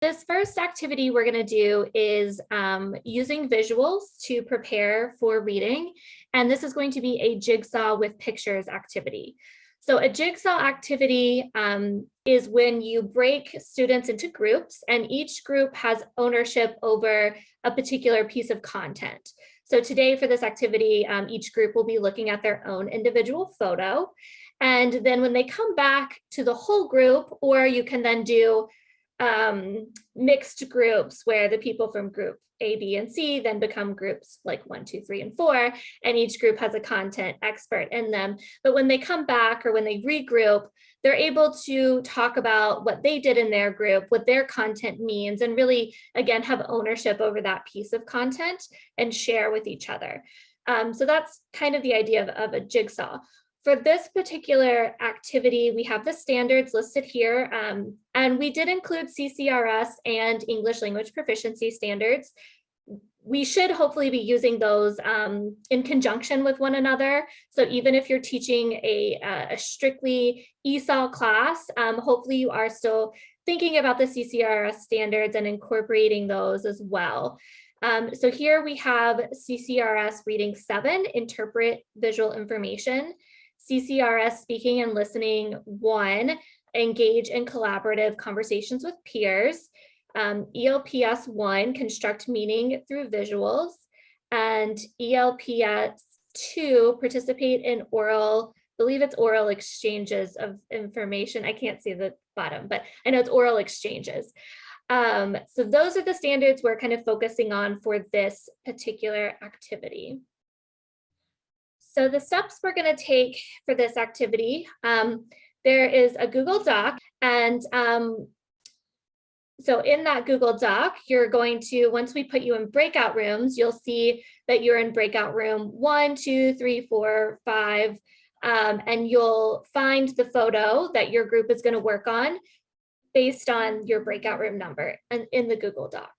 This first activity we're going to do is using visuals to prepare for reading. And this is going to be a jigsaw with pictures activity. So a jigsaw activity is when you break students into groups, and each group has ownership over a particular piece of content. So today for this activity, each group will be looking at their own individual photo. And then when they come back to the whole group, or you can then do mixed groups where the people from group A, B, and C then become groups like 1, 2, 3, and 4, and each group has a content expert in them. But when they come back or when they regroup, they're able to talk about what they did in their group, what their content means, and really, again, have ownership over that piece of content and share with each other. So that's kind of the idea of a jigsaw. For this particular activity, we have the standards listed here, and we did include CCRS and English language proficiency standards. We should hopefully be using those in conjunction with one another. So even if you're teaching a strictly ESOL class, hopefully you are still thinking about the CCRS standards and incorporating those as well. So here we have CCRS reading 7, interpret visual information. CCRS speaking and listening 1, engage in collaborative conversations with peers. ELPS 1, construct meaning through visuals. And ELPS 2, participate in oral, I believe it's oral exchanges of information. I can't see the bottom, but I know it's oral exchanges. So those are the standards we're kind of focusing on for this particular activity. So the steps we're going to take for this activity, there is a Google Doc, and so in that Google Doc, you're going to, once we put you in breakout rooms, you'll see that you're in breakout room 1, 2, 3, 4, 5, and you'll find the photo that your group is going to work on based on your breakout room number in the Google Doc.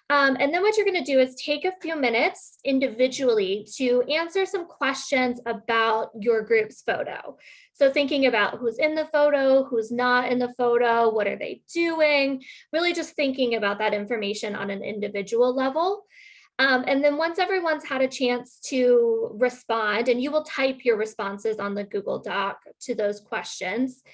And then what you're going to do is take a few minutes individually to answer some questions about your group's photo. So thinking about who's in the photo, who's not in the photo, what are they doing, really just thinking about that information on an individual level. And then once everyone's had a chance to respond, and you will type your responses on the Google Doc to those questions.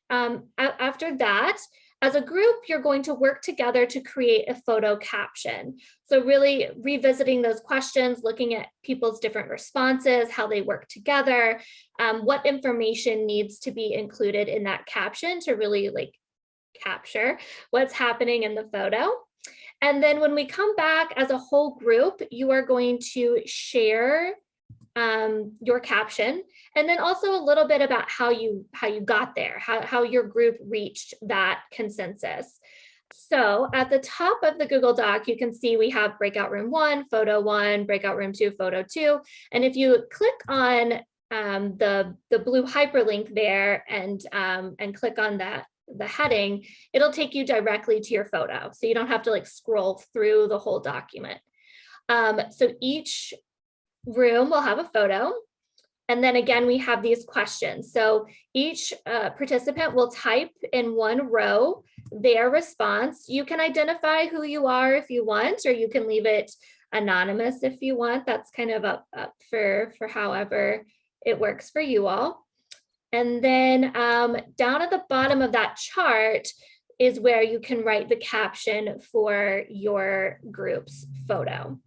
After that, as a group, you're going to work together to create a photo caption. So really revisiting those questions, looking at people's different responses, how they work together, what information needs to be included in that caption to really capture what's happening in the photo. And then when we come back as a whole group, you are going to share your caption, and then also a little bit about how you got there, how your group reached that consensus. So at the top of the Google Doc, you can see we have breakout room 1, photo 1, breakout room 2, photo 2. And if you click on the blue hyperlink there and click on the heading, it'll take you directly to your photo. So you don't have to scroll through the whole document. So each room will have a photo. And then again, we have these questions. So each participant will type in one row their response. You can identify who you are if you want, or you can leave it anonymous if you want. That's kind of up for however it works for you all. And then down at the bottom of that chart is where you can write the caption for your group's photo.